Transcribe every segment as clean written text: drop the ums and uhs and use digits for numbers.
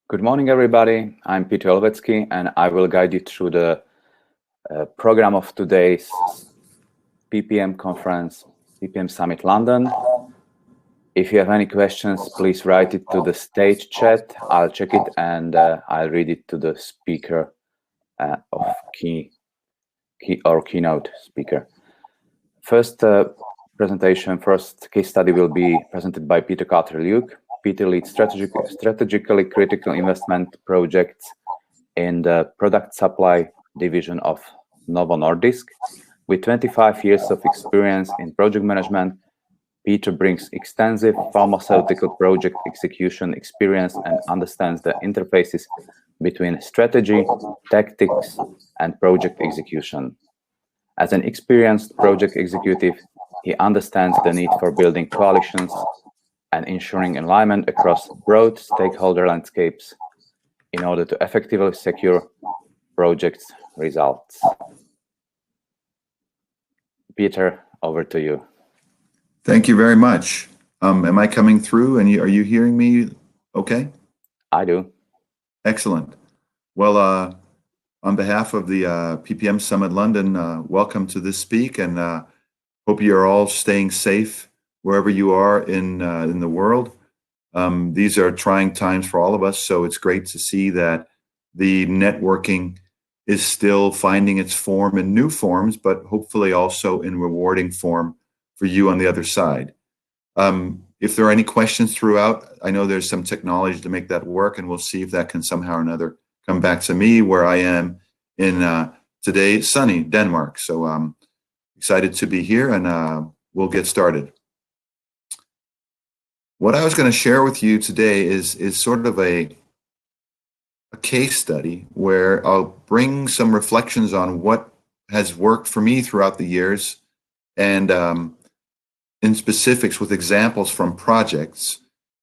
Good morning, everybody. I'm Peter Olvetsky, and I will guide you through the program of today's PPM conference, PPM Summit London. If you have any questions, please write it to the stage chat. I'll check it and I'll read it to the speaker of keynote speaker. First case study will be presented by Peter Carter-Luke. Peter leads strategically critical investment projects in the product supply division of Novo Nordisk. With 25 years of experience in project management, Peter brings extensive pharmaceutical project execution experience and understands the interfaces between strategy, tactics, and project execution. As an experienced project executive, he understands the need for building coalitions and ensuring alignment across broad stakeholder landscapes in order to effectively secure project results. Peter, over to you. Thank you very much. Am I coming through and are you hearing me okay? I do. Excellent. Well, on behalf of the PPM Summit London, welcome to this speak, and hope you're all staying safe wherever you are in the world. These are trying times for all of us, so it's great to see that the networking is still finding its form in new forms, but hopefully also in rewarding form for you on the other side. If there are any questions throughout, I know there's some technology to make that work, and we'll see if that can somehow or another come back to me where I am in today, sunny Denmark. So I'm excited to be here, and we'll get started. What I was going to share with you today is sort of a case study where I'll bring some reflections on what has worked for me throughout the years, and in specifics with examples from projects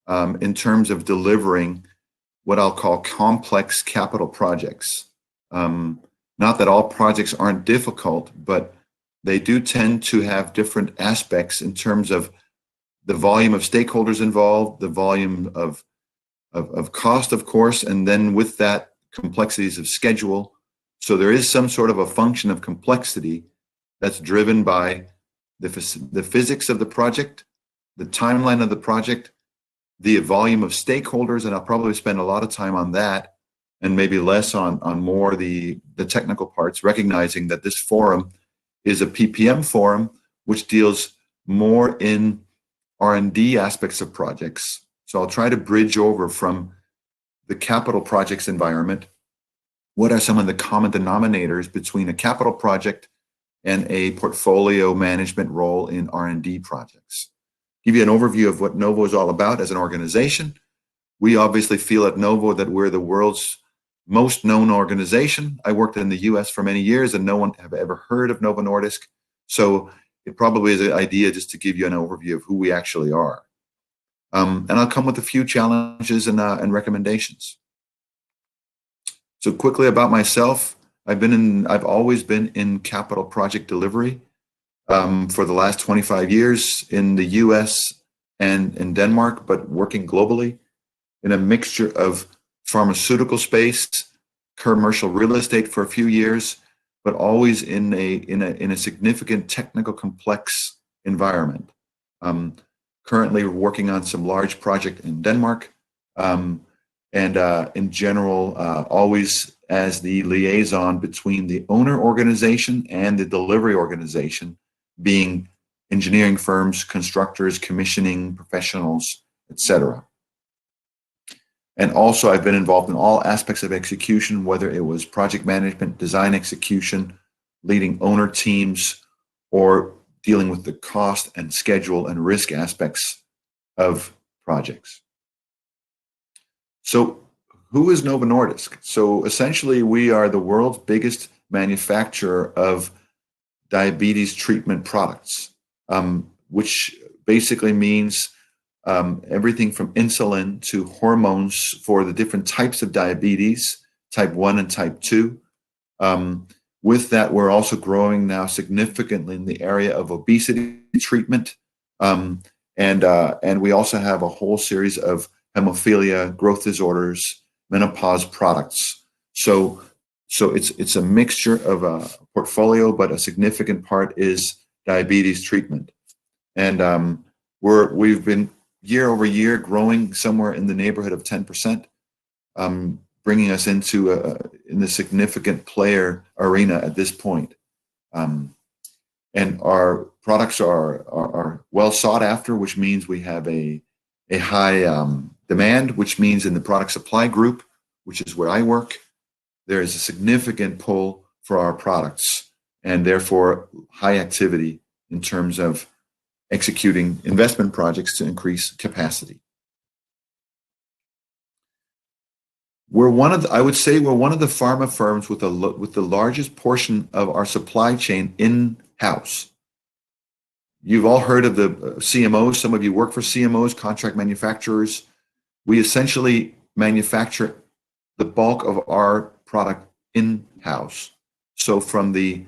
in terms of delivering what I'll call complex capital projects. Not that all projects aren't difficult, but they do tend to have different aspects in terms of the volume of stakeholders involved, the volume of cost, of course, and then with that, complexities of schedule. So there is some sort of a function of complexity that's driven by the physics of the project, the timeline of the project, the volume of stakeholders, and I'll probably spend a lot of time on that and maybe less on more the technical parts, recognizing that this forum is a PPM forum, which deals more in R&D aspects of projects. So I'll try to bridge over from the capital projects environment. What are some of the common denominators between a capital project and a portfolio management role in R&D projects? Give you an overview of what Novo is all about as an organization. We obviously feel at Novo that we're the world's most known organization. I worked in the US for many years and no one have ever heard of Novo Nordisk. So it probably is an idea just to give you an overview of who we actually are. And I'll come with a few challenges and recommendations. So quickly about myself, I've always been in capital project delivery for the last 25 years in the US and in Denmark, but working globally in a mixture of pharmaceutical space, commercial real estate for a few years, but always in a significant technical complex environment. Currently working on some large project in Denmark, and in general, always as the liaison between the owner organization and the delivery organization, being engineering firms, constructors, commissioning professionals, etc. And also I've been involved in all aspects of execution, whether it was project management, design execution, leading owner teams, or dealing with the cost and schedule and risk aspects of projects. So who is Novo Nordisk? So essentially we are the world's biggest manufacturer of diabetes treatment products, which basically means everything from insulin to hormones for the different types of diabetes, type 1 and type 2. With that, we're also growing now significantly in the area of obesity treatment. And we also have a whole series of hemophilia, growth disorders, menopause products. So it's a mixture of a portfolio, but a significant part is diabetes treatment. And we've been year over year growing somewhere in the neighborhood of 10%, bringing us into in the significant player arena at this point. And our products are well sought after, which means we have a high demand, which means in the product supply group, which is where I work, there is a significant pull for our products, and therefore high activity in terms of executing investment projects to increase capacity. I would say we're one of the pharma firms with the largest portion of our supply chain in-house. You've all heard of the CMOs. Some of you work for CMOs, contract manufacturers. We essentially manufacture the bulk of our product in-house. So from the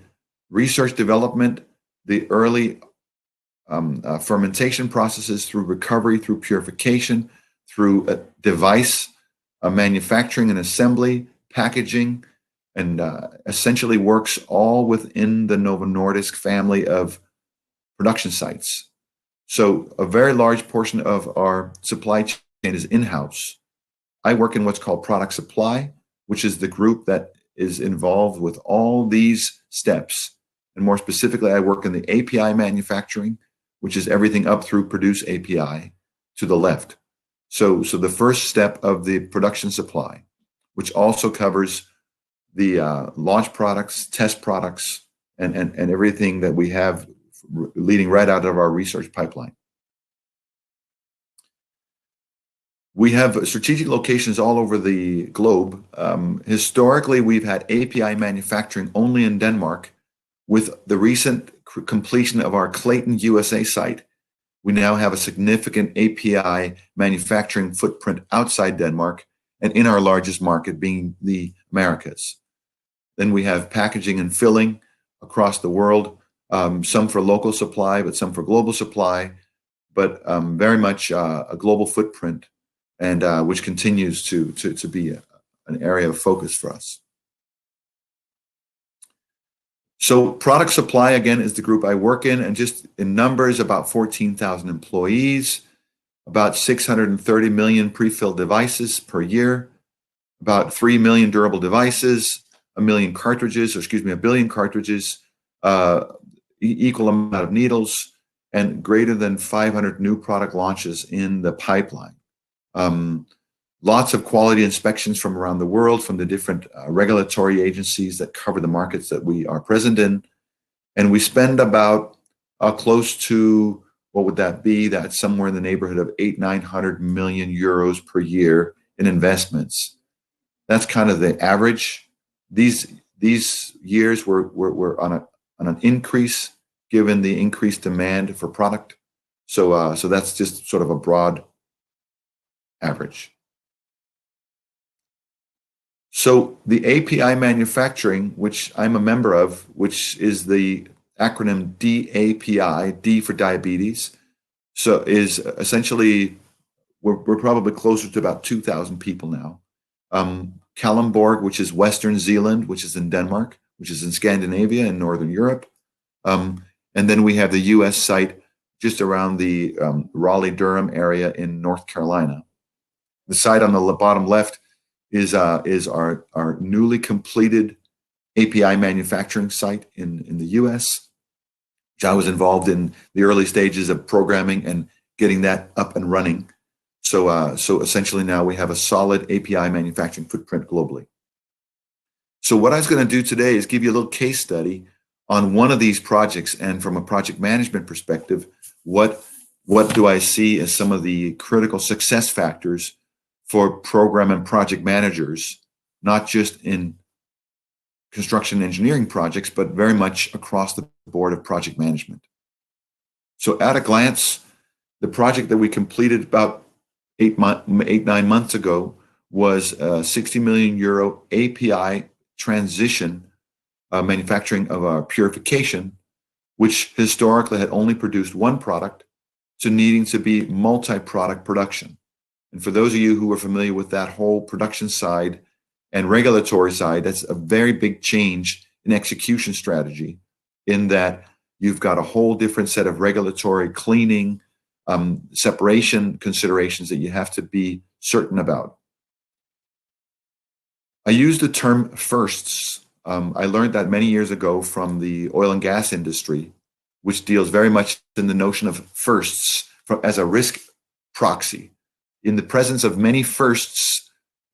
research development, the early fermentation processes, through recovery, through purification, through device manufacturing and assembly, packaging, and essentially works all within the Novo Nordisk family of production sites. So a very large portion of our supply chain is in-house. I work in what's called product supply, which is the group that is involved with all these steps. And more specifically, I work in the API manufacturing, which is everything up through produce API to the left. So the first step of the production supply, which also covers the launch products, test products, and everything that we have leading right out of our research pipeline. We have strategic locations all over the globe. Historically, we've had API manufacturing only in Denmark. With the recent completion of our Clayton, USA site, we now have a significant API manufacturing footprint outside Denmark and in our largest market being the Americas. Then we have packaging and filling across the world, some for local supply, but some for global supply, but very much a global footprint, and which continues to be an area of focus for us. So product supply, again, is the group I work in, and just in numbers, about 14,000 employees, about 630 million pre-filled devices per year, about 3 million durable devices, a billion cartridges, equal amount of needles, and greater than 500 new product launches in the pipeline. Lots of quality inspections from around the world, from the different regulatory agencies that cover the markets that we are present in. And we spend about close to, what would that be? That's somewhere in the neighborhood of 900 million euros per year in investments. That's kind of the average. These years we're on an increase given the increased demand for product. So that's just sort of a broad average. So the API manufacturing, which I'm a member of, which is the acronym DAPI, D for diabetes, so is essentially, we're probably closer to about 2,000 people now. Kalundborg, which is Western Zealand, which is in Denmark, which is in Scandinavia and Northern Europe. And then we have the US site just around the Raleigh-Durham area in North Carolina. The site on the bottom left is our newly completed API manufacturing site in the US, which I was involved in the early stages of programming and getting that up and running. So essentially now we have a solid API manufacturing footprint globally. So what I was going to do today is give you a little case study on one of these projects, and from a project management perspective, what do I see as some of the critical success factors for program and project managers, not just in construction engineering projects, but very much across the board of project management. So at a glance, the project that we completed about 9 months ago was a 60 million euro API transition manufacturing of our purification, which historically had only produced one product, to needing to be multi-product production. And for those of you who are familiar with that whole production side and regulatory side, that's a very big change in execution strategy, in that you've got a whole different set of regulatory cleaning, separation considerations that you have to be certain about. I use the term firsts. I learned that many years ago from the oil and gas industry, which deals very much in the notion of firsts as a risk proxy. In the presence of many firsts,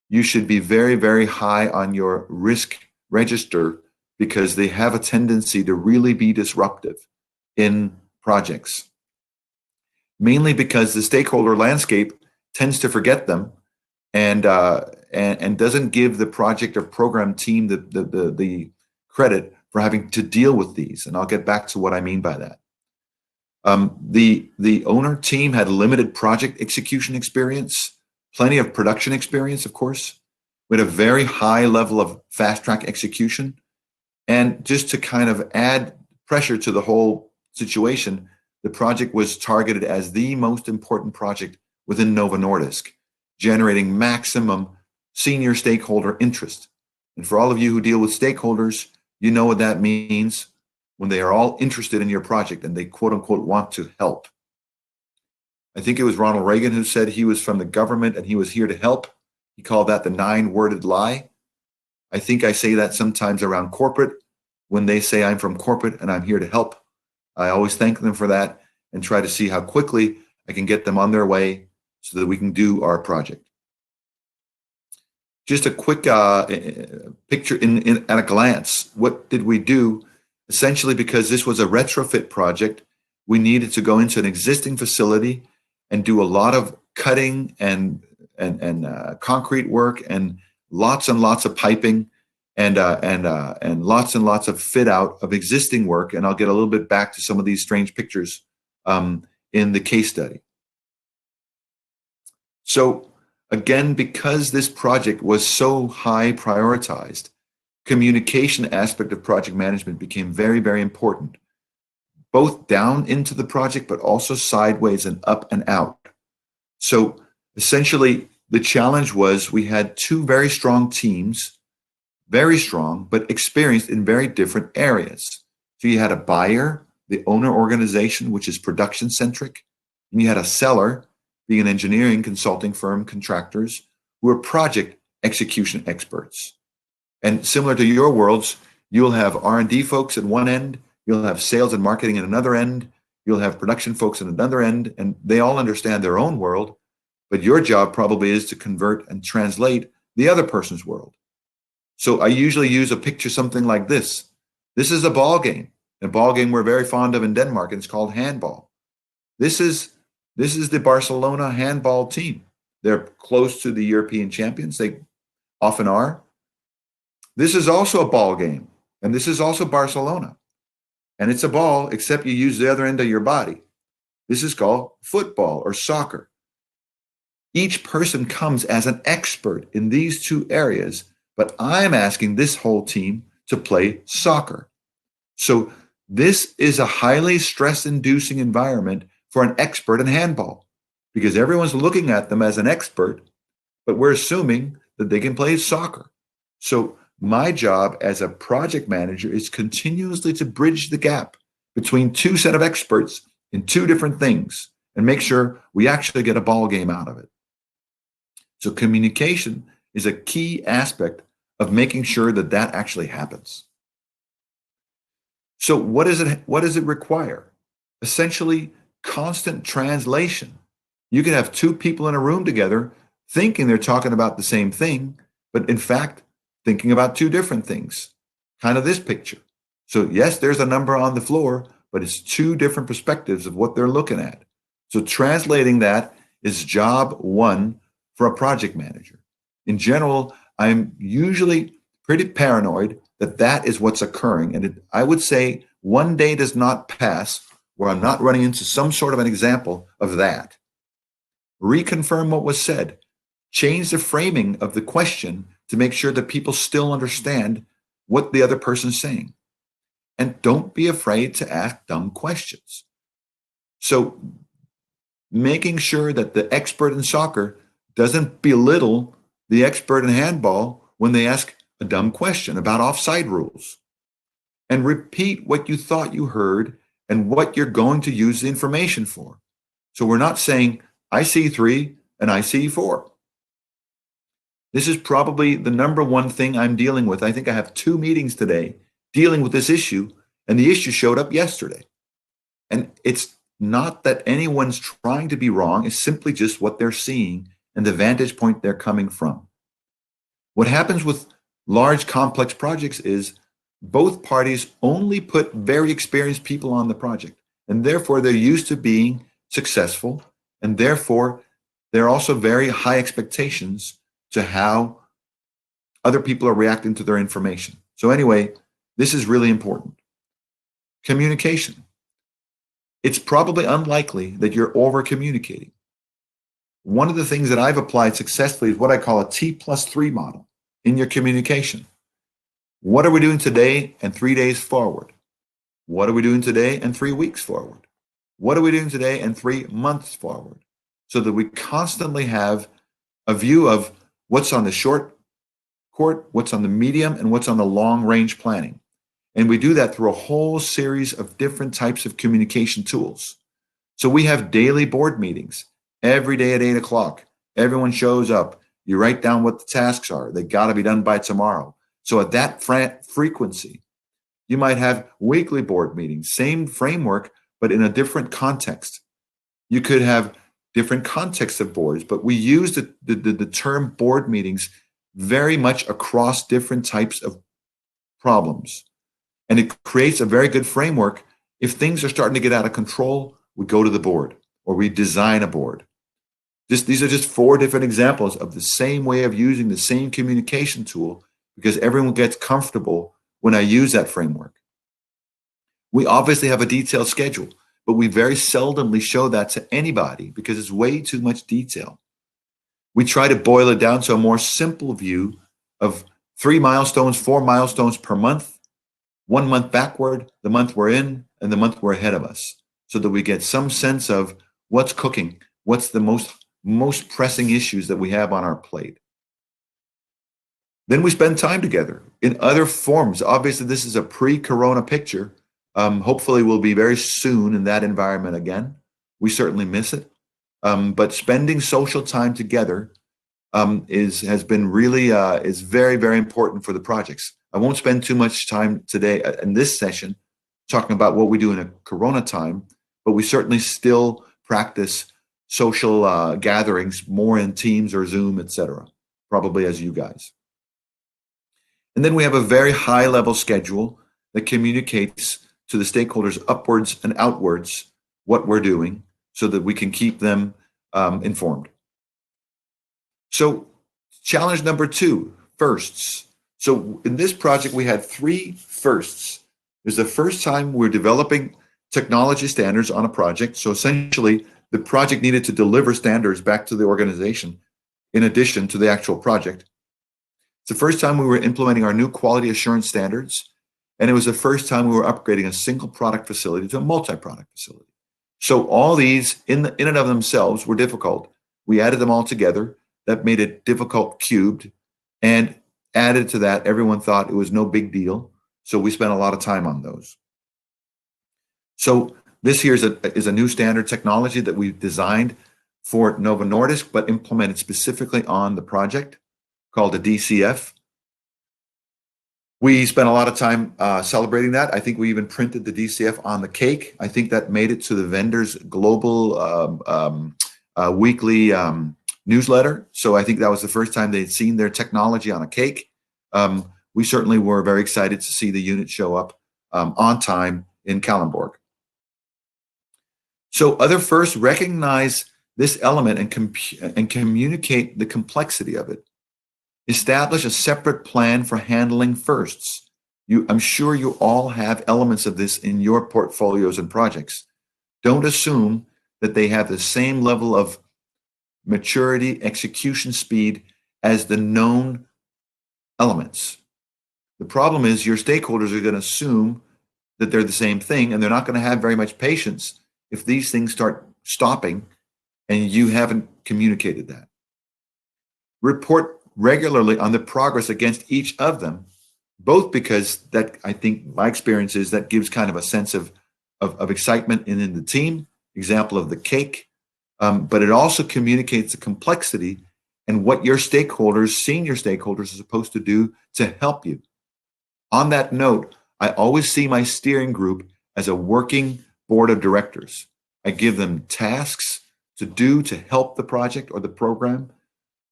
you should be very, very high on your risk register, because they have a tendency to really be disruptive in projects. Mainly because the stakeholder landscape tends to forget them, and doesn't give the project or program team the credit for having to deal with these. And I'll get back to what I mean by that. The owner team had limited project execution experience, plenty of production experience, of course, with a very high level of fast track execution. And just to kind of add pressure to the whole situation, the project was targeted as the most important project within Novo Nordisk, generating maximum senior stakeholder interest. And for all of you who deal with stakeholders, you know what that means when they are all interested in your project and they quote unquote want to help. I think it was Ronald Reagan who said he was from the government and he was here to help. He called that the 9-worded lie. I think I say that sometimes around corporate. When they say I'm from corporate and I'm here to help, I always thank them for that and try to see how quickly I can get them on their way so that we can do our project. Just a quick picture at a glance. What did we do? Essentially, because this was a retrofit project, we needed to go into an existing facility and do a lot of cutting and concrete work, and lots of piping, and lots and lots of fit out of existing work. And I'll get a little bit back to some of these strange pictures in the case study. So again, because this project was so high prioritized, communication aspect of project management became very, very important, both down into the project, but also sideways and up and out. So essentially, the challenge was we had two very strong teams, very strong, but experienced in very different areas. So you had a buyer, the owner organization, which is production centric, and you had a seller, being an engineering consulting firm, contractors, who are project execution experts. And similar to your worlds, you'll have R&D folks at one end, you'll have sales and marketing at another end, you'll have production folks at another end, and they all understand their own world, but your job probably is to convert and translate the other person's world. So I usually use a picture something like this. This is a ball game we're very fond of in Denmark, and it's called handball. This is the Barcelona handball team. They're close to the European champions. They often are. This is also a ball game, and this is also Barcelona. And it's a ball, except you use the other end of your body. This is called football or soccer. Each person comes as an expert in these two areas, but I'm asking this whole team to play soccer. So this is a highly stress-inducing environment for an expert in handball, because everyone's looking at them as an expert, but we're assuming that they can play soccer. So my job as a project manager is continuously to bridge the gap between two set of experts in two different things and make sure we actually get a ball game out of it. So communication is a key aspect of making sure that that actually happens. So what does it require? Essentially, constant translation. You can have two people in a room together thinking they're talking about the same thing, but in fact, thinking about two different things. Kind of this picture. So yes, there's a number on the floor, but it's two different perspectives of what they're looking at. So translating that is job one for a project manager. In general, I'm usually pretty paranoid that that is what's occurring. And I would say one day does not pass where I'm not running into some sort of an example of that. Reconfirm what was said. Change the framing of the question to make sure that people still understand what the other person's saying. And don't be afraid to ask dumb questions. So making sure that the expert in soccer doesn't belittle the expert in handball when they ask a dumb question about offside rules, and repeat what you thought you heard and what you're going to use the information for. So we're not saying, I see 3 and I see 4. This is probably the number one thing I'm dealing with. I think I have 2 meetings today dealing with this issue, and the issue showed up yesterday. And it's not that anyone's trying to be wrong, it's simply just what they're seeing and the vantage point they're coming from. What happens with large complex projects is both parties only put very experienced people on the project, and therefore they're used to being successful, and therefore there are also very high expectations to how other people are reacting to their information. So anyway, this is really important. Communication. It's probably unlikely that you're over communicating. One of the things that I've applied successfully is what I call a T+3 model in your communication. What are we doing today and 3 days forward? What are we doing today and 3 weeks forward? What are we doing today and 3 months forward? So that we constantly have a view of what's on the short court, what's on the medium, and what's on the long range planning. And we do that through a whole series of different types of communication tools. So we have daily board meetings every day at 8 o'clock. Everyone shows up. You write down what the tasks are. They got to be done by tomorrow. So at that frequency, you might have weekly board meetings, same framework, but in a different context. You could have different contexts of boards, but we use the term board meetings very much across different types of problems. And it creates a very good framework. If things are starting to get out of control, we go to the board or we design a board. These are just 4 different examples of the same way of using the same communication tool, because everyone gets comfortable when I use that framework. We obviously have a detailed schedule, but we very seldomly show that to anybody because it's way too much detail. We try to boil it down to a more simple view of 3 milestones, 4 milestones per month, 1 month backward, the month we're in, and the month we're ahead of us, so that we get some sense of what's cooking, what's the most pressing issues that we have on our plate. Then we spend time together in other forms. Obviously, this is a pre-corona picture. Hopefully, we'll be very soon in that environment again. We certainly miss it. But spending social time together has been really is very, very important for the projects. I won't spend too much time today in this session talking about what we do in a corona time, but we certainly still practice social gatherings more in Teams or Zoom, etc., probably as you guys. And then we have a very high level schedule that communicates to the stakeholders upwards and outwards what we're doing so that we can keep them informed. So challenge number 2, firsts. So in this project, we had 3 firsts. It was the first time we're developing technology standards on a project. So essentially, the project needed to deliver standards back to the organization in addition to the actual project. It's the first time we were implementing our new quality assurance standards, and it was the first time we were upgrading a single product facility to a multi-product facility. So all these in and of themselves were difficult. We added them all together. That made it difficult cubed, and added to that, everyone thought it was no big deal. So we spent a lot of time on those. So this here is a new standard technology that we've designed for Novo Nordisk, but implemented specifically on the project, called the DCF. We spent a lot of time celebrating that. I think we even printed the DCF on the cake. I think that made it to the vendor's global weekly newsletter. So I think that was the first time they'd seen their technology on a cake. We certainly were very excited to see the unit show up on time in Kalundborg. So other firsts recognize this element and communicate the complexity of it. Establish a separate plan for handling firsts. I'm sure you all have elements of this in your portfolios and projects. Don't assume that they have the same level of maturity, execution speed as the known elements. The problem is your stakeholders are going to assume that they're the same thing, and they're not going to have very much patience if these things start stopping and you haven't communicated that. report regularly on the progress against each of them, both because that, I think my experience is that gives kind of a sense of excitement in the team, example of the cake, but it also communicates the complexity and what your stakeholders, senior stakeholders, are supposed to do to help you. On that note, I always see my steering group as a working board of directors. I give them tasks to do to help the project or the program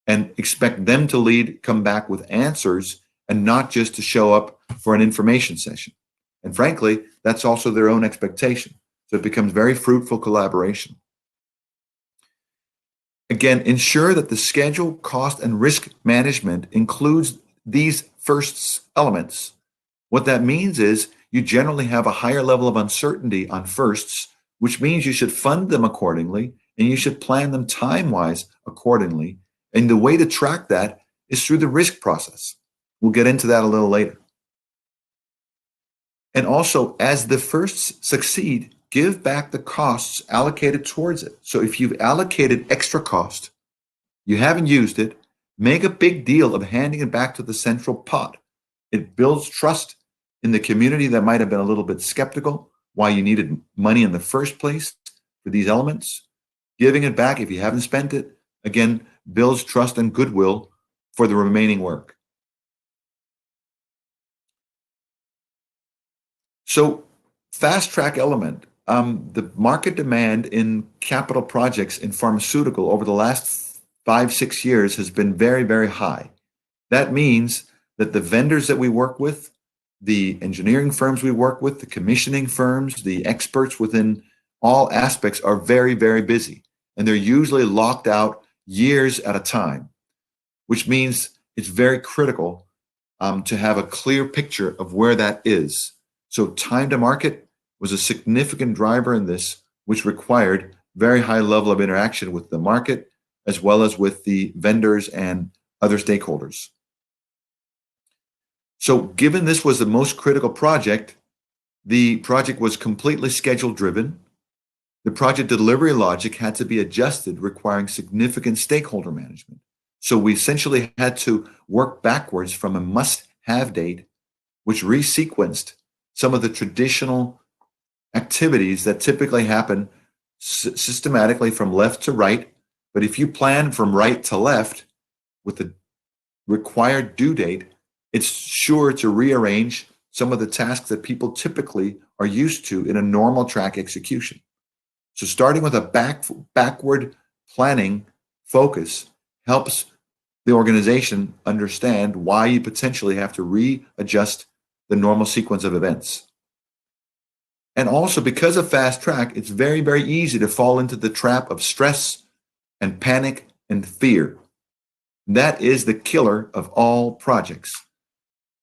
and expect them to come back with answers and not just to show up for an information session. And frankly, that's also their own expectation. So it becomes very fruitful collaboration. Again, ensure that the schedule, cost, and risk management includes these first elements. What that means is you generally have a higher level of uncertainty on firsts, which means you should fund them accordingly and you should plan them time-wise accordingly. And the way to track that is through the risk process. We'll get into that a little later. And also, as the firsts succeed, give back the costs allocated towards it. So if you've allocated extra cost, you haven't used it, make a big deal of handing it back to the central pot. It builds trust in the community that might have been a little bit skeptical why you needed money in the first place for these elements. Giving it back, if you haven't spent it, again, builds trust and goodwill for the remaining work. So, fast track element. The market demand in capital projects in pharmaceutical over the last 5-6 years has been very, very high. That means that the vendors that we work with, the engineering firms we work with, the commissioning firms, the experts within all aspects are very, very busy. And they're usually locked out years at a time, which means it's very critical to have a clear picture of where that is. So time to market was a significant driver in this, which required very high level of interaction with the market, as well as with the vendors and other stakeholders. So given this was the most critical project, the project was completely schedule driven. The project delivery logic had to be adjusted, requiring significant stakeholder management. So we essentially had to work backwards from a must-have date, which resequenced some of the traditional activities that typically happen systematically from left to right. But if you plan from right to left with the required due date, it's sure to rearrange some of the tasks that people typically are used to in a normal track execution. So starting with a backward planning focus helps the organization understand why you potentially have to readjust the normal sequence of events. And also, because of fast track, it's very, very easy to fall into the trap of stress and panic and fear. That is the killer of all projects.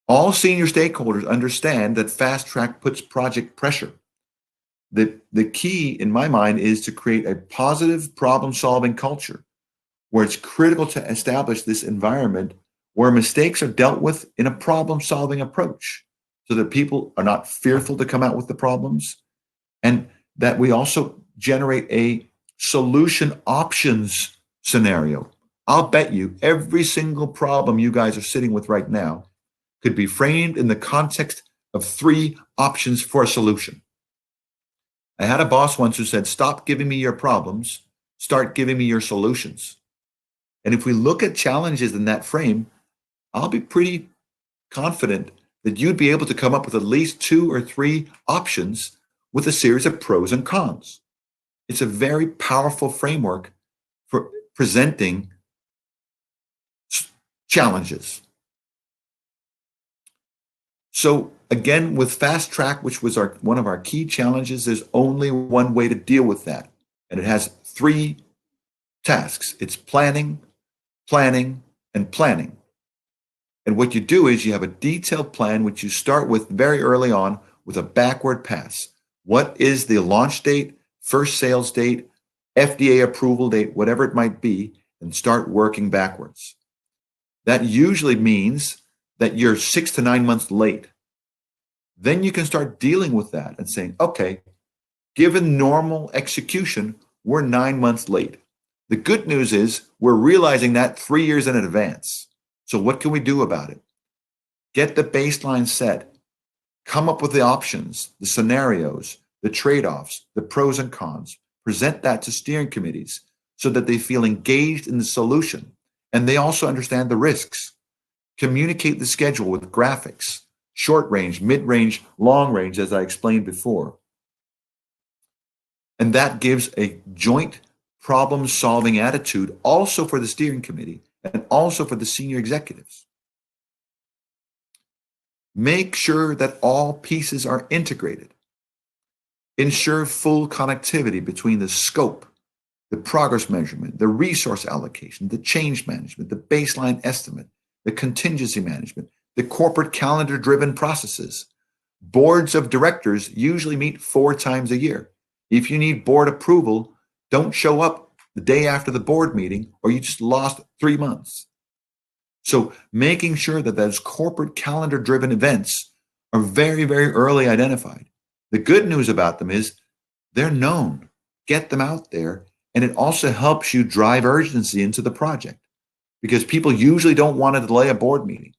All senior stakeholders understand that fast track puts project pressure. The key, in my mind, is to create a positive problem-solving culture where it's critical to establish this environment where mistakes are dealt with in a problem-solving approach so that people are not fearful to come out with the problems, and that we also generate a solution options scenario. I'll bet you every single problem you guys are sitting with right now could be framed in the context of 3 options for a solution. I had a boss once who said, "Stop giving me your problems, start giving me your solutions." And if we look at challenges in that frame, I'll be pretty confident that you'd be able to come up with at least 2 or 3 options with a series of pros and cons. It's a very powerful framework for presenting challenges. So again, with fast track, which was one of our key challenges, there's only one way to deal with that. And it has 3 tasks. It's planning, planning, and planning. And what you do is you have a detailed plan, which you start with very early on with a backward pass. What is the launch date, first sales date, FDA approval date, whatever it might be, and start working backwards. That usually means that you're 6 to 9 months late. Then you can start dealing with that and saying, okay, given normal execution, we're 9 months late. The good news is we're realizing that 3 years in advance. So what can we do about it? Get the baseline set, come up with the options, the scenarios, the trade-offs, the pros and cons, present that to steering committees so that they feel engaged in the solution and they also understand the risks. Communicate the schedule with graphics, short range, mid-range, long range, as I explained before. And that gives a joint problem-solving attitude also for the steering committee and also for the senior executives. Make sure that all pieces are integrated. Ensure full connectivity between the scope, the progress measurement, the resource allocation, the change management, the baseline estimate, the contingency management, the corporate calendar-driven processes. Boards of directors usually meet 4 times a year. If you need board approval, don't show up the day after the board meeting or you just lost 3 months. So making sure that those corporate calendar-driven events are very, very early identified. The good news about them is they're known. Get them out there, and it also helps you drive urgency into the project because people usually don't want to delay a board meeting.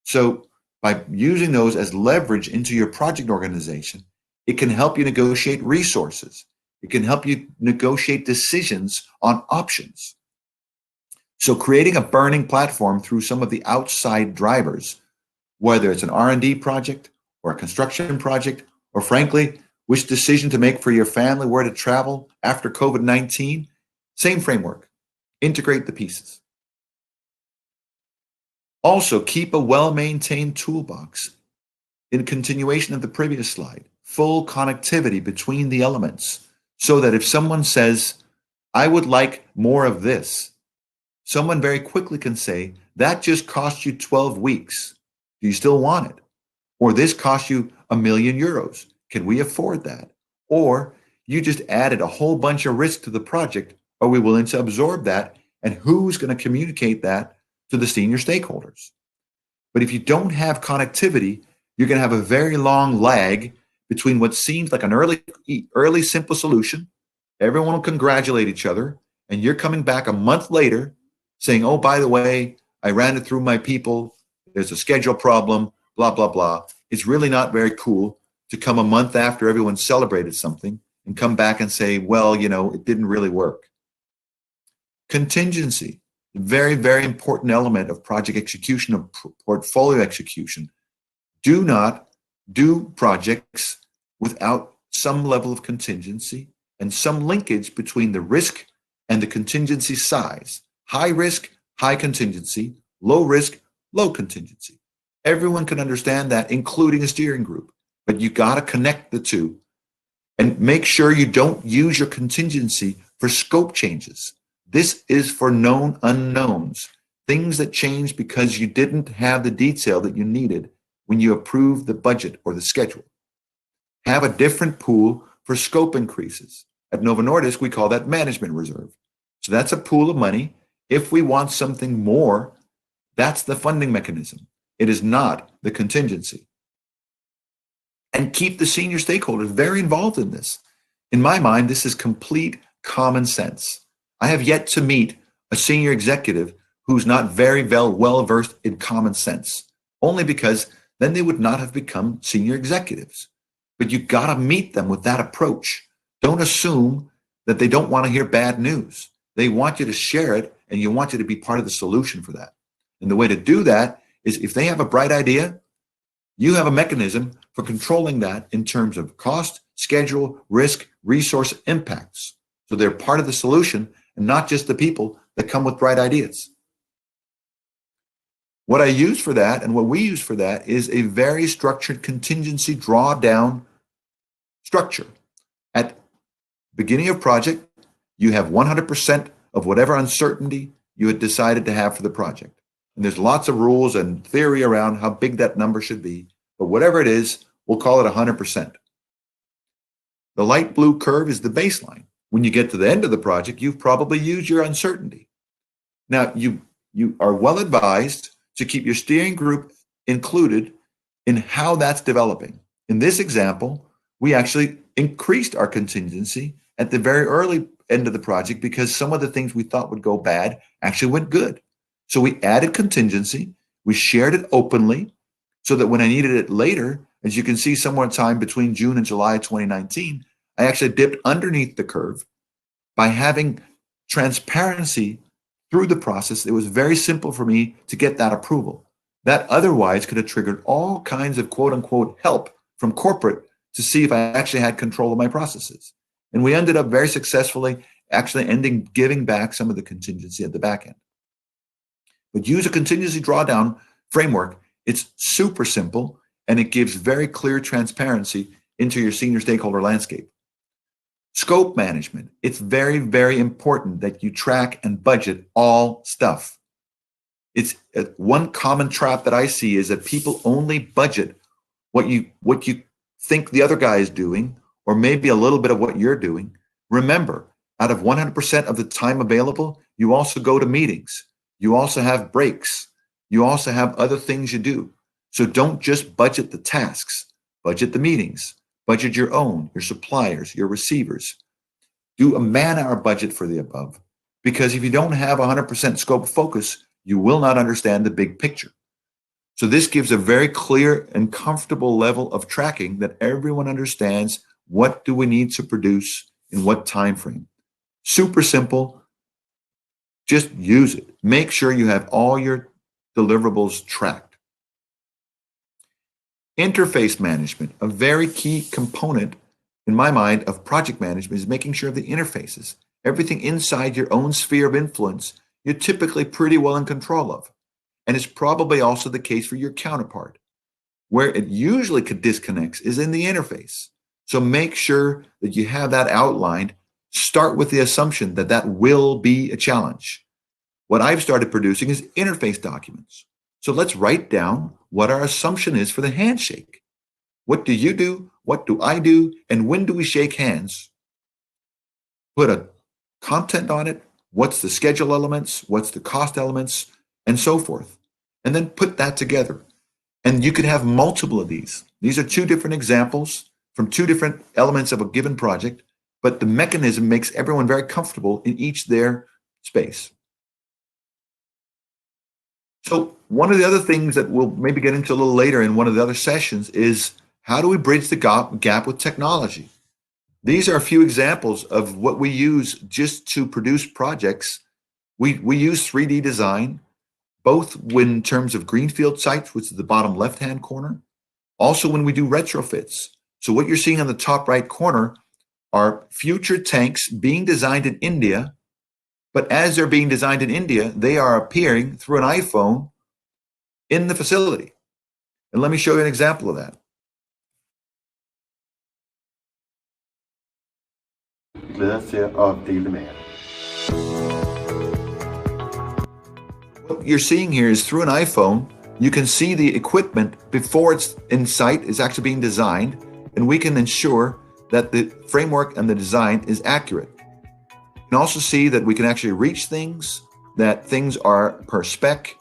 So by using those as leverage into your project organization, it can help you negotiate resources. It can help you negotiate decisions on options. So creating a burning platform through some of the outside drivers, whether it's an R&D project or a construction project, or frankly, which decision to make for your family, where to travel after COVID-19, same framework. Integrate the pieces. Also, keep a well-maintained toolbox. In continuation of the previous slide, full connectivity between the elements so that if someone says, I would like more of this, someone very quickly can say, that just cost you 12 weeks. Do you still want it? Or this cost you €1 million. Can we afford that? Or you just added a whole bunch of risk to the project. Are we willing to absorb that? And who's going to communicate that to the senior stakeholders? But if you don't have connectivity, you're going to have a very long lag between what seems like an early simple solution. Everyone will congratulate each other. And you're coming back a month later saying, oh, by the way, I ran it through my people. There's a schedule problem, blah, blah, blah. It's really not very cool to come a month after everyone celebrated something and come back and say, well, it didn't really work. Contingency, a very, very important element of project execution, of portfolio execution. Do not do projects without some level of contingency and some linkage between the risk and the contingency size. High risk, high contingency, low risk, low contingency. Everyone can understand that, including a steering group, but you got to connect the two and make sure you don't use your contingency for scope changes. This is for known unknowns, things that change because you didn't have the detail that you needed when you approved the budget or the schedule. Have a different pool for scope increases. At Novo Nordisk, we call that management reserve. So that's a pool of money. If we want something more, that's the funding mechanism. It is not the contingency. And keep the senior stakeholders very involved in this. In my mind, this is complete common sense. I have yet to meet a senior executive who's not very well versed in common sense, only because then they would not have become senior executives. But you got to meet them with that approach. Don't assume that they don't want to hear bad news. They want you to share it, and you want you to be part of the solution for that. And the way to do that is if they have a bright idea, you have a mechanism for controlling that in terms of cost, schedule, risk, resource impacts. So they're part of the solution and not just the people that come with bright ideas. What I use for that and what we use for that is a very structured contingency drawdown structure. At beginning of project, you have 100% of whatever uncertainty you had decided to have for the project. And there's lots of rules and theory around how big that number should be. But whatever it is, we'll call it 100%. The light blue curve is the baseline. When you get to the end of the project, you've probably used your uncertainty. Now, you are well advised to keep your steering group included in how that's developing. In this example, we actually increased our contingency at the very early end of the project because some of the things we thought would go bad actually went good. So we added contingency, we shared it openly so that when I needed it later, as you can see somewhere in time between June and July 2019, I actually dipped underneath the curve by having transparency through the process. It was very simple for me to get that approval. That otherwise could have triggered all kinds of quote unquote help from corporate to see if I actually had control of my processes. And we ended up very successfully actually giving back some of the contingency at the back end. But use a contingency drawdown framework. It's super simple and it gives very clear transparency into your senior stakeholder landscape. Scope management. It's very, very important that you track and budget all stuff. It's one common trap that I see is that people only budget what you think the other guy is doing, or maybe a little bit of what you're doing. Remember, out of 100% of the time available, you also go to meetings. You also have breaks. You also have other things you do. So don't just budget the tasks, budget the meetings, budget your suppliers, your receivers. Do a man-hour budget for the above, because if you don't have 100% scope focus, you will not understand the big picture. So this gives a very clear and comfortable level of tracking that everyone understands what do we need to produce in what time frame. Super simple. Just use it. Make sure you have all your deliverables tracked. Interface management, a very key component in my mind of project management, is making sure the interfaces, everything inside your own sphere of influence, you're typically pretty well in control of. And it's probably also the case for your counterpart. Where it usually disconnects is in the interface. So make sure that you have that outlined. Start with the assumption that that will be a challenge. What I've started producing is interface documents. So let's write down what our assumption is for the handshake. What do you do? What do I do? And when do we shake hands? Put a content on it. What's the schedule elements? What's the cost elements? And so forth. And then put that together. And you could have multiple of these. These are two different examples from two different elements of a given project, but the mechanism makes everyone very comfortable in each their space. So one of the other things that we'll maybe get into a little later in one of the other sessions is how do we bridge the gap with technology? These are a few examples of what we use just to produce projects. We use 3D design, both in terms of greenfield sites, which is the bottom left-hand corner, also when we do retrofits. So what you're seeing on the top right corner are future tanks being designed in India, but as they're being designed in India, they are appearing through an iPhone in the facility. And let me show you an example of that. Of the demand. What you're seeing here is through an iPhone, you can see the equipment before it's in site is actually being designed, and we can ensure that the framework and the design is accurate. You can also see that we can actually reach things, that things are per spec,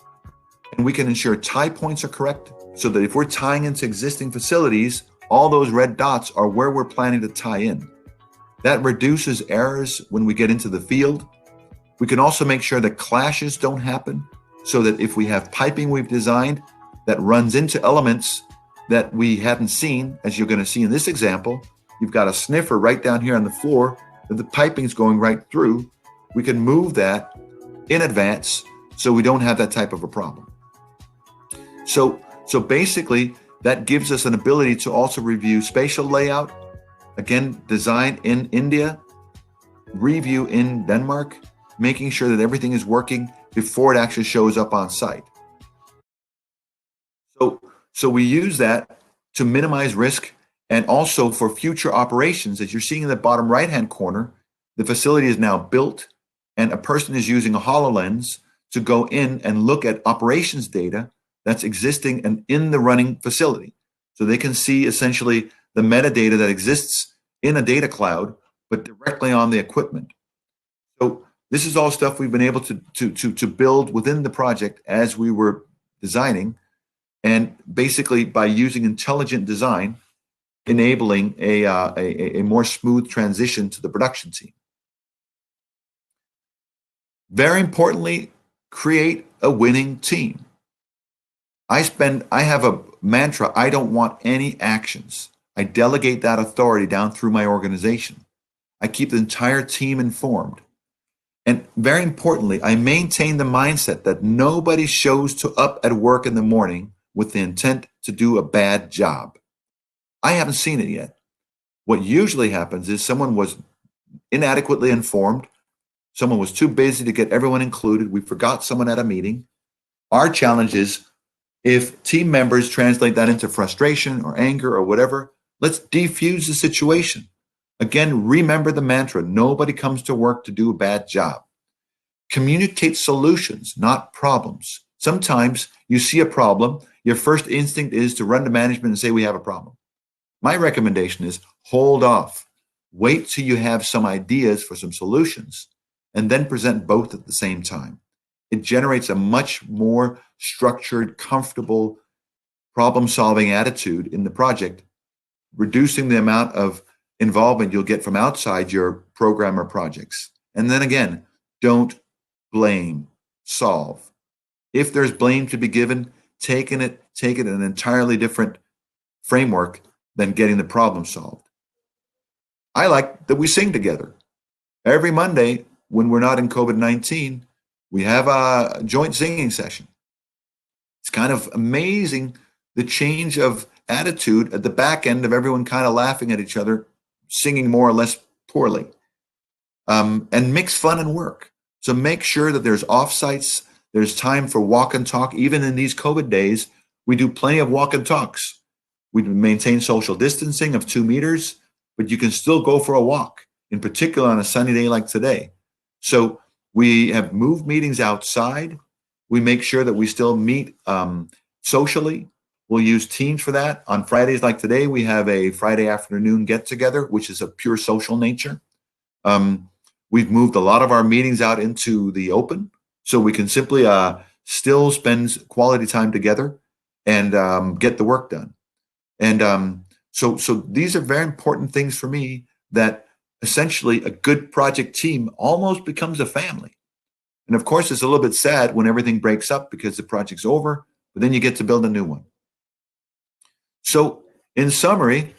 and we can ensure tie points are correct so that if we're tying into existing facilities, all those red dots are where we're planning to tie in. That reduces errors when we get into the field. We can also make sure that clashes don't happen so that if we have piping we've designed that runs into elements that we haven't seen, as you're going to see in this example, you've got a sniffer right down here on the floor that the piping is going right through. We can move that in advance so we don't have that type of a problem. So basically, that gives us an ability to also review spatial layout, again, design in India, review in Denmark, making sure that everything is working before it actually shows up on site. So we use that to minimize risk and also for future operations. As you're seeing in the bottom right-hand corner, the facility is now built and a person is using a HoloLens to go in and look at operations data that's existing and in the running facility. So they can see essentially the metadata that exists in a data cloud, but directly on the equipment. So this is all stuff we've been able to build within the project as we were designing, and basically by using intelligent design, enabling a more smooth transition to the production team. Very importantly, create a winning team. I have a mantra, I don't want any actions. I delegate that authority down through my organization. I keep the entire team informed. And very importantly, I maintain the mindset that nobody shows up at work in the morning with the intent to do a bad job. I haven't seen it yet. What usually happens is someone was inadequately informed. Someone was too busy to get everyone included. We forgot someone at a meeting. Our challenge is, if team members translate that into frustration or anger or whatever, let's defuse the situation. Again, remember the mantra, nobody comes to work to do a bad job. Communicate solutions, not problems. Sometimes you see a problem, your first instinct is to run to management and say, we have a problem. My recommendation is hold off. Wait till you have some ideas for some solutions and then present both at the same time. It generates a much more structured, comfortable, problem-solving attitude in the project, reducing the amount of involvement you'll get from outside your program or projects. And then again, don't blame, solve. If there's blame to be given, take it in an entirely different framework than getting the problem solved. I like that we sing together. Every Monday, when we're not in COVID-19, we have a joint singing session. It's kind of amazing the change of attitude at the back end of everyone kind of laughing at each other, singing more or less poorly, and mix fun and work. So make sure that there's offsites, there's time for walk and talk. Even in these COVID days, we do plenty of walk and talks. We maintain social distancing of 2 meters, but you can still go for a walk, in particular on a sunny day like today. So we have moved meetings outside. We make sure that we still meet socially. We'll use Teams for that. On Fridays like today, we have a Friday afternoon get-together, which is of pure social nature. We've moved a lot of our meetings out into the open, so we can simply still spend quality time together and get the work done. And so these are very important things for me, that essentially a good project team almost becomes a family. And of course, it's a little bit sad when everything breaks up because the project's over, but then you get to build a new one. So in summary,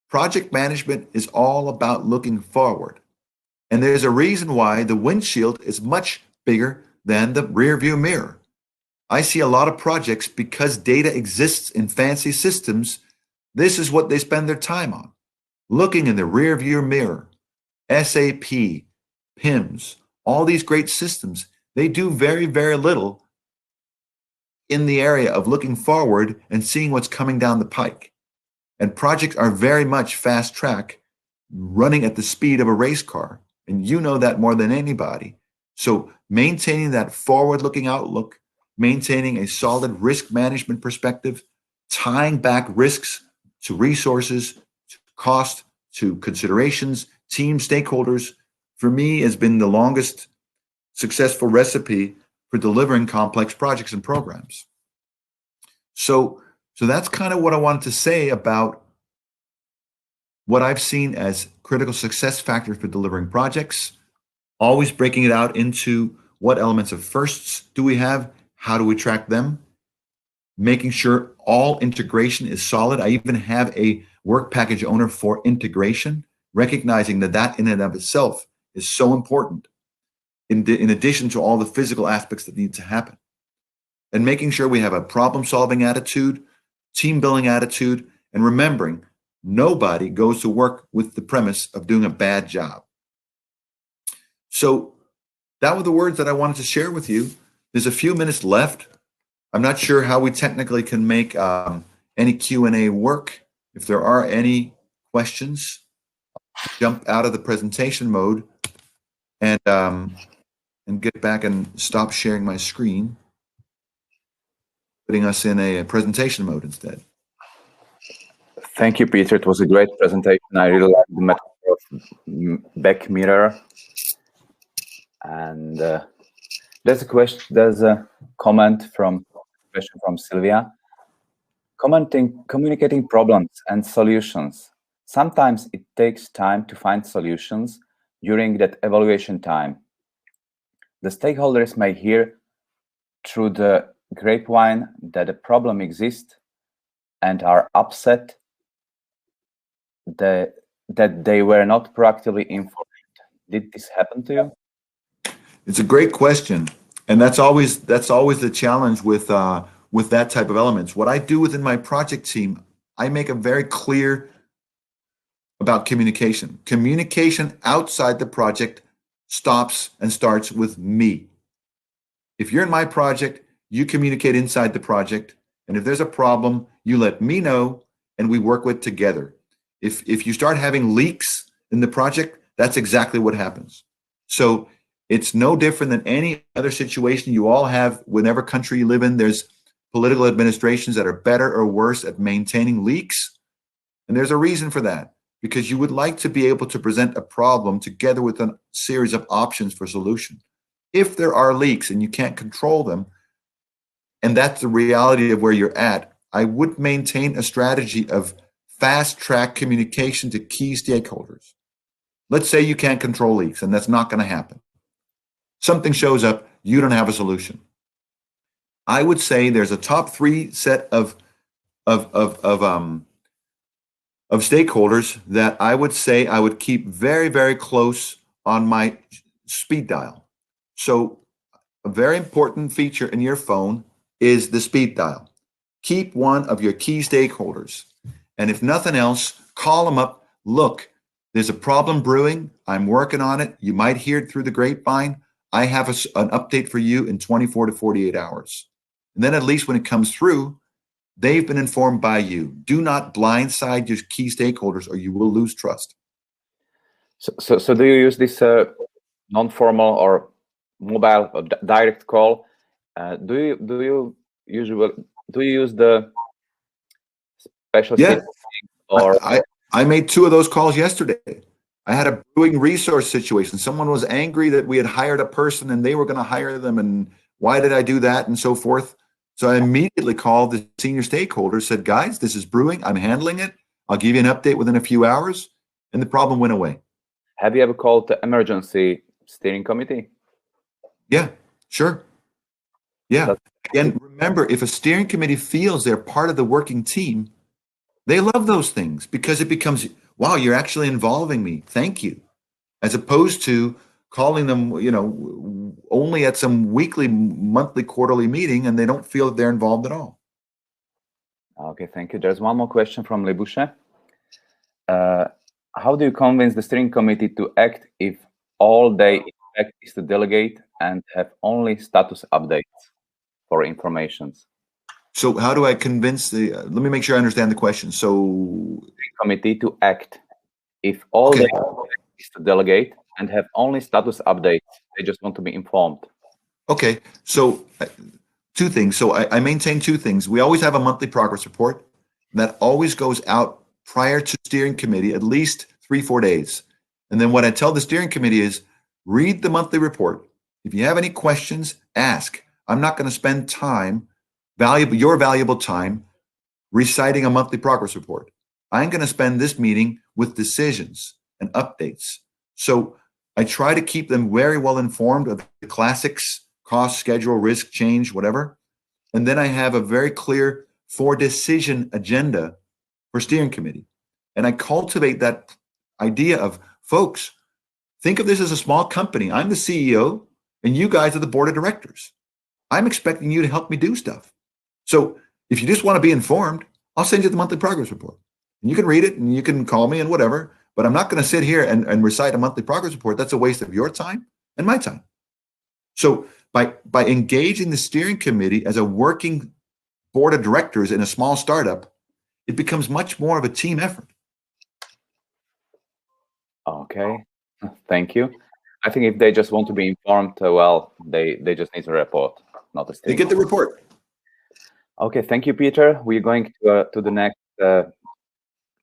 project management is all about looking forward. And there's a reason why the windshield is much bigger than the rear view mirror. I see a lot of projects, because data exists in fancy systems, this is what they spend their time on. Looking in the rear view mirror, SAP, PIMS, all these great systems, they do very, very little in the area of looking forward and seeing what's coming down the pike. And projects are very much fast track, running at the speed of a race car. And you know that more than anybody. So maintaining that forward-looking outlook, maintaining a solid risk management perspective, tying back risks to resources, to cost, to considerations, team stakeholders, for me has been the longest successful recipe for delivering complex projects and programs. So that's kind of what I wanted to say about what I've seen as critical success factors for delivering projects, always breaking it out into what elements of firsts do we have, how do we track them, making sure all integration is solid. I even have a work package owner for integration, recognizing that in and of itself is so important, in addition to all the physical aspects that need to happen. And making sure we have a problem-solving attitude, team-building attitude, and remembering nobody goes to work with the premise of doing a bad job. So that were the words that I wanted to share with you. There's a few minutes left. I'm not sure how we technically can make any Q&A work. If there are any questions, I'll jump out of the presentation mode and get back and stop sharing my screen, putting us in a presentation mode instead. Thank you, Peter. It was a great presentation. I really like the metaphor of back mirror. And there's a question from Sylvia. Communicating problems and solutions. Sometimes it takes time to find solutions. during that evaluation time, the stakeholders may hear through the grapevine that a problem exists and are upset that they were not proactively informed. Did this happen to you? It's a great question, and that's always the challenge with that type of elements. What I do within my project team, I make it very clear about communication. Communication outside the project stops and starts with me. If you're in my project, you communicate inside the project, and if there's a problem, you let me know, and we work with together. If you start having leaks in the project, that's exactly what happens. So it's no different than any other situation you all have. Whenever country you live in, there's political administrations that are better or worse at maintaining leaks. And there's a reason for that, because you would like to be able to present a problem together with a series of options for solution. If there are leaks and you can't control them, and that's the reality of where you're at, I would maintain a strategy of fast track communication to key stakeholders. Let's say you can't control leaks, and that's not going to happen. Something shows up, you don't have a solution. I would say there's a top 3 set of stakeholders that I would say I would keep very, very close on my speed dial. So a very important feature in your phone is the speed dial. Keep one of your key stakeholders. And if nothing else, call them up. Look, there's a problem brewing. I'm working on it. You might hear it through the grapevine. I have an update for you in 24 to 48 hours. And then at least when it comes through, they've been informed by you. Do not blindside your key stakeholders or you will lose trust. So do you use this non-formal or mobile direct call? Do you use the special? Yeah, or I made 2 of those calls yesterday. I had a brewing resource situation. Someone was angry that we had hired a person and they were going to hire them, and why did I do that, and so forth. So I immediately called the senior stakeholders, said, guys, this is brewing. I'm handling it. I'll give you an update within a few hours, and the problem went away. Have you ever called the emergency steering committee? Yeah, sure. Yeah. And remember, if a steering committee feels they're part of the working team, they love those things because it becomes, wow, you're actually involving me. Thank you. As opposed to calling them, only at some weekly, monthly, quarterly meeting, and they don't feel that they're involved at all. Okay, thank you. There's one more question from Lebushe. How do you convince the steering committee to act if all they expect is to delegate and have only status updates for informations? So how do I convince let me make sure I understand the question. So steering committee to act if all they expect is to delegate and have only status updates. They just want to be informed. Okay, so 2 things. So I maintain 2 things. We always have a monthly progress report that always goes out prior to steering committee, at least 3-4 days. And then what I tell the steering committee is, read the monthly report. If you have any questions, ask. I'm not going to spend time, your valuable time, reciting a monthly progress report. I'm going to spend this meeting with decisions and updates. So I try to keep them very well informed of the classics, cost, schedule, risk, change, whatever. And then I have a very clear 4-decision agenda for steering committee. And I cultivate that idea of, folks, think of this as a small company. I'm the CEO and you guys are the board of directors. I'm expecting you to help me do stuff. So if you just want to be informed, I'll send you the monthly progress report. And you can read it and you can call me and whatever, but I'm not going to sit here and recite a monthly progress report. That's a waste of your time and my time. So by engaging the steering committee as a working board of directors in a small startup, it becomes much more of a team effort. Okay, thank you. I think if they just want to be informed, well, they just need a report, not a steering. They get the report. Okay, thank you, Peter. We're going to the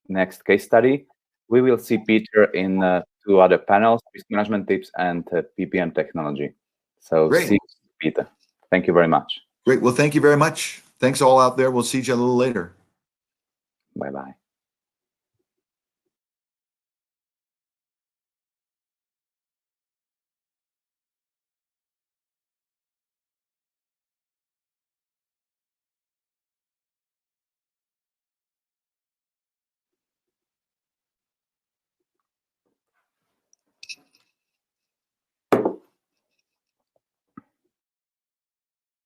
next case study. We will see Peter in 2 other panels, risk management tips and PPM technology. So Great. See you, Peter. Thank you very much. Great. Well, thank you very much. Thanks all out there. We'll see you a little later. Bye-bye.